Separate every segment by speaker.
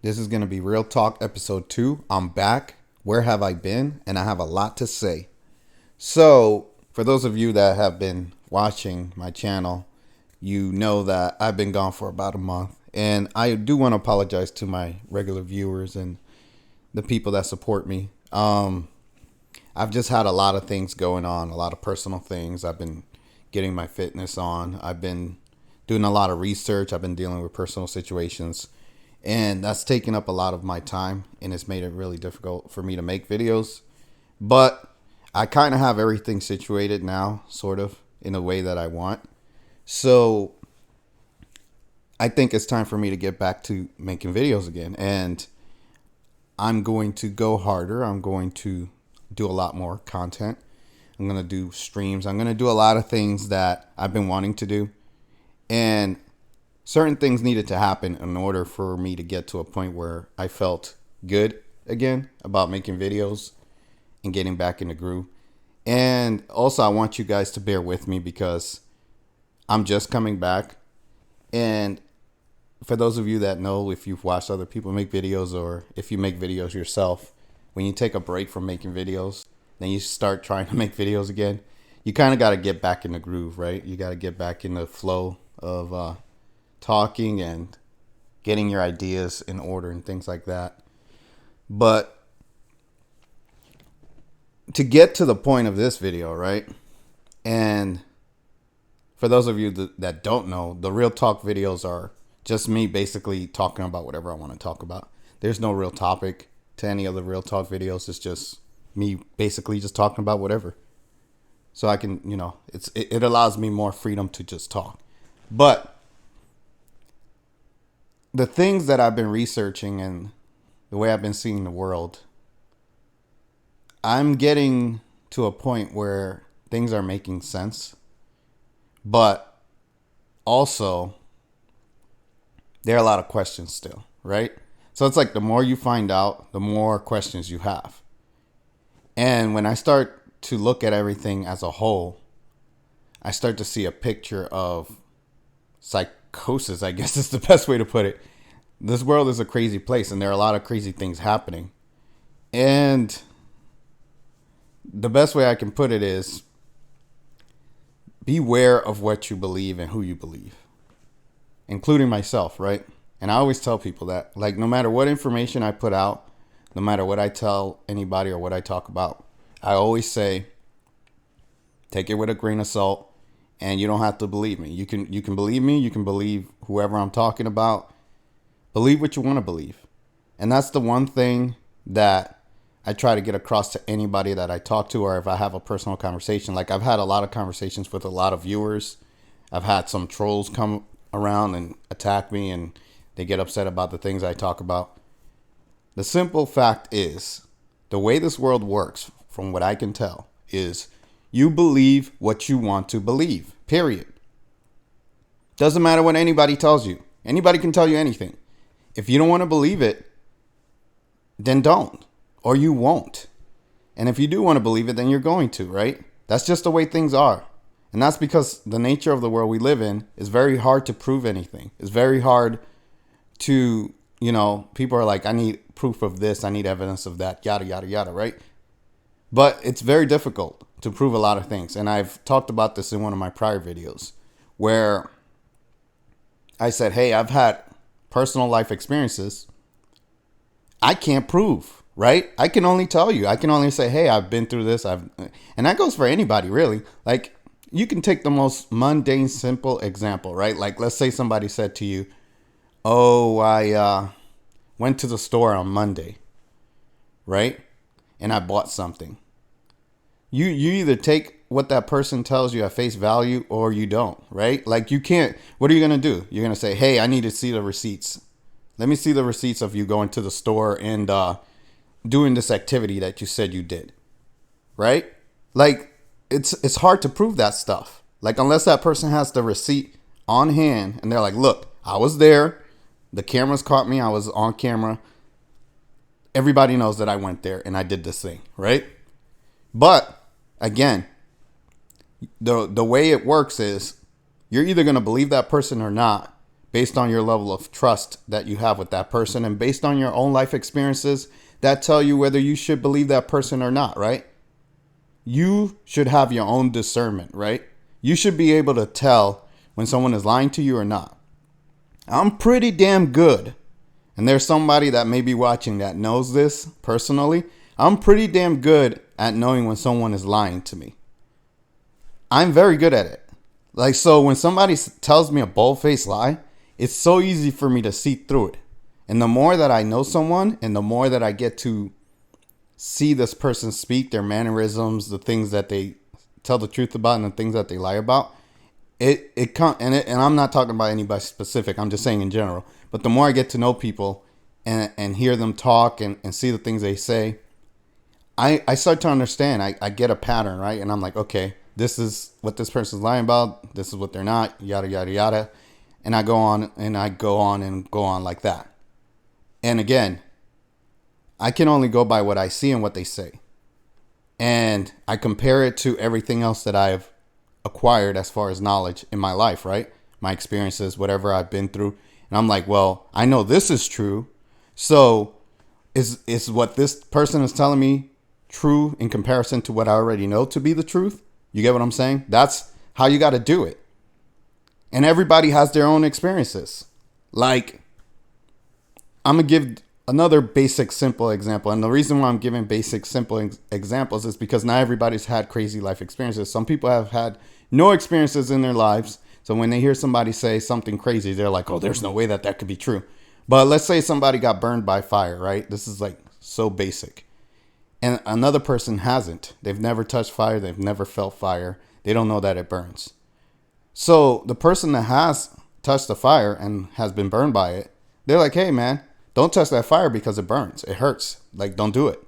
Speaker 1: This is going to be Real Talk episode 2. I'm back. Where have I been? And I have a lot to say. So, for those of you that have been watching my channel, you know that I've been gone for about a month. And I do want to apologize to my regular viewers and the people that support me. I've just had a lot of things going on, a lot of personal things. I've been getting my fitness on. I've been doing a lot of research. I've been dealing with personal situations. And that's taken up a lot of my time, and it's made it really difficult for me to make videos. But I kind of have everything situated now, sort of, in a way that I want. So I think it's time for me to get back to making videos again. And I'm going to go harder. I'm going to do a lot more content. I'm going to do streams. I'm going to do a lot of things that I've been wanting to do. And certain things needed to happen in order for me to get to a point where I felt good again about making videos and getting back in the groove. And also, I want you guys to bear with me because I'm just coming back. And for those of you that know, if you've watched other people make videos or if you make videos yourself, when you take a break from making videos, then you start trying to make videos again, you kind of got to get back in the groove, right? You got to get back in the flow of talking and getting your ideas in order and things like that. But to get to the point of this video, right? And for those of you that don't know, the Real Talk videos are just me basically talking about whatever I want to talk about. There's no real topic to any of the Real Talk videos. It's just me basically just talking about whatever. So I can, it allows me more freedom to just talk. But the things that I've been researching and the way I've been seeing the world, I'm getting to a point where things are making sense. But also, there are a lot of questions still, right? So it's like the more you find out, the more questions you have. And when I start to look at everything as a whole, I start to see a picture of psychosis, I guess is the best way to put it. This world is a crazy place, and there are a lot of crazy things happening. And the best way I can put it is beware of what you believe and who you believe, including myself, right? And I always tell people that, like, no matter what information I put out, no matter what I tell anybody or what I talk about, I always say, take it with a grain of salt. And you don't have to believe me. You can believe me. You can believe whoever I'm talking about. Believe what you want to believe. And that's the one thing that I try to get across to anybody that I talk to, or if I have a personal conversation. Like, I've had a lot of conversations with a lot of viewers. I've had some trolls come around and attack me, and they get upset about the things I talk about. The simple fact is, the way this world works, from what I can tell, is you believe what you want to believe, period. Doesn't matter what anybody tells you. Anybody can tell you anything. If you don't want to believe it, then don't, or you won't. And if you do want to believe it, then you're going to, right? That's just the way things are. And that's because the nature of the world we live in is very hard to prove anything. It's very hard to, people are like, I need proof of this, I need evidence of that, yada, yada, yada, right? But it's very difficult to prove a lot of things. And I've talked about this in one of my prior videos where I said, hey, I've had personal life experiences I can't prove, right? I can only tell you. I can only say, hey, I've been through this. And that goes for anybody, really. Like, you can take the most mundane, simple example, right? Like, let's say somebody said to you, oh, I went to the store on Monday, right? And I bought something. You either take what that person tells you at face value or you don't, right? Like, you can't. What are you going to do? You're going to say, hey, I need to see the receipts. Let me see the receipts of you going to the store and doing this activity that you said you did, right? Like, it's hard to prove that stuff. Like, unless that person has the receipt on hand and they're like, look, I was there. The cameras caught me. I was on camera. Everybody knows that I went there and I did this thing, right? But again, the way it works is you're either going to believe that person or not based on your level of trust that you have with that person and based on your own life experiences that tell you whether you should believe that person or not, right? You should have your own discernment, right? You should be able to tell when someone is lying to you or not. I'm pretty damn good. And there's somebody that may be watching that knows this personally. I'm pretty damn good at knowing when someone is lying to me. I'm very good at it. Like, so when somebody tells me a bold-faced lie, it's so easy for me to see through it. And the more that I know someone and the more that I get to see this person speak, their mannerisms, the things that they tell the truth about and the things that they lie about, and I'm not talking about anybody specific. I'm just saying in general. But the more I get to know people and hear them talk and see the things they say, I start to understand. I get a pattern, right? And I'm like, okay, this is what this person's lying about. This is what they're not, yada, yada, yada. And I go on like that. And again, I can only go by what I see and what they say. And I compare it to everything else that I've acquired as far as knowledge in my life, right? My experiences, whatever I've been through. And I'm like, well, I know this is true. So is what this person is telling me true in comparison to what I already know to be the truth? You get what I'm saying? That's how you got to do it. And everybody has their own experiences. Like, I'm going to give another basic, simple example. And the reason why I'm giving basic, simple examples is because not everybody's had crazy life experiences. Some people have had no experiences in their lives. So when they hear somebody say something crazy, they're like, oh, there's no way that could be true. But let's say somebody got burned by fire, right? This is like so basic. And another person hasn't. They've never touched fire. They've never felt fire. They don't know that it burns. So the person that has touched the fire and has been burned by it, they're like, hey, man, don't touch that fire because it burns. It hurts. Like, don't do it.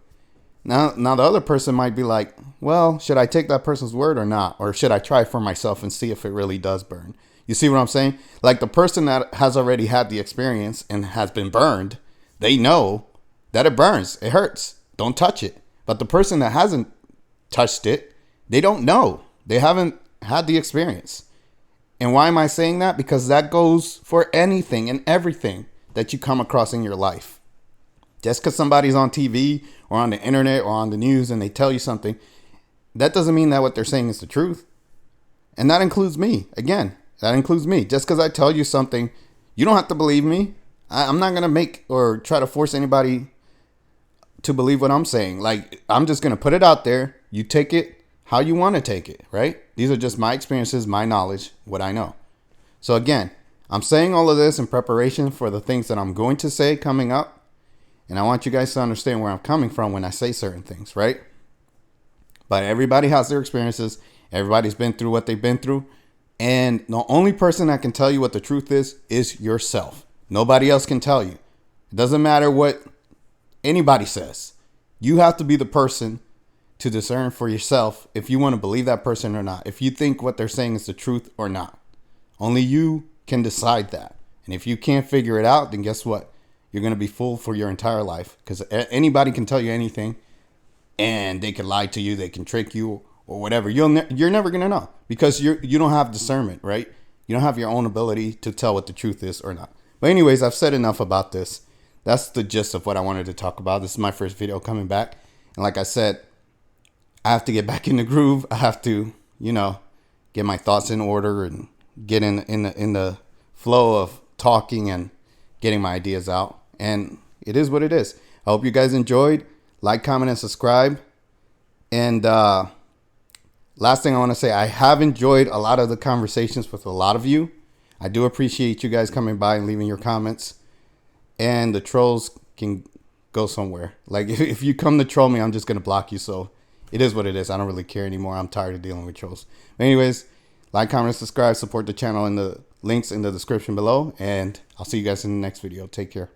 Speaker 1: Now the other person might be like, well, should I take that person's word or not? Or should I try for myself and see if it really does burn? You see what I'm saying? Like, the person that has already had the experience and has been burned, they know that it burns. It hurts. Don't touch it. But the person that hasn't touched it, they don't know. They haven't had the experience. And why am I saying that? Because that goes for anything and everything that you come across in your life. Just because somebody's on TV or on the internet or on the news and they tell you something, that doesn't mean that what they're saying is the truth. And that includes me. Again, that includes me. Just because I tell you something, you don't have to believe me. I'm not going to make or try to force anybody to believe what I'm saying. Like, I'm just going to put it out there. You take it how you want to take it, right? These are just my experiences, my knowledge, what I know. So again, I'm saying all of this in preparation for the things that I'm going to say coming up. And I want you guys to understand where I'm coming from when I say certain things, right? But everybody has their experiences. Everybody's been through what they've been through. And the only person that can tell you what the truth is yourself. Nobody else can tell you. It doesn't matter what anybody says. You have to be the person to discern for yourself if you want to believe that person or not. If you think what they're saying is the truth or not. Only you can decide that. And if you can't figure it out, then guess what? You're going to be fooled for your entire life, because anybody can tell you anything and they can lie to you. They can trick you or whatever. You're never going to know because you don't have discernment, right? You don't have your own ability to tell what the truth is or not. But anyways, I've said enough about this. That's the gist of what I wanted to talk about. This is my first video coming back. And like I said, I have to get back in the groove. I have to, get my thoughts in order and get in the flow of talking and getting my ideas out. And it is what it is. I hope you guys enjoyed. Like, comment, and subscribe. And last thing I want to say, I have enjoyed a lot of the conversations with a lot of you. I do appreciate you guys coming by and leaving your comments. And the trolls can go somewhere. Like, if you come to troll me, I'm just going to block you. So it is what it is. I don't really care anymore. I'm tired of dealing with trolls. But anyways, like, comment, subscribe, support the channel in the links in the description below. And I'll see you guys in the next video. Take care.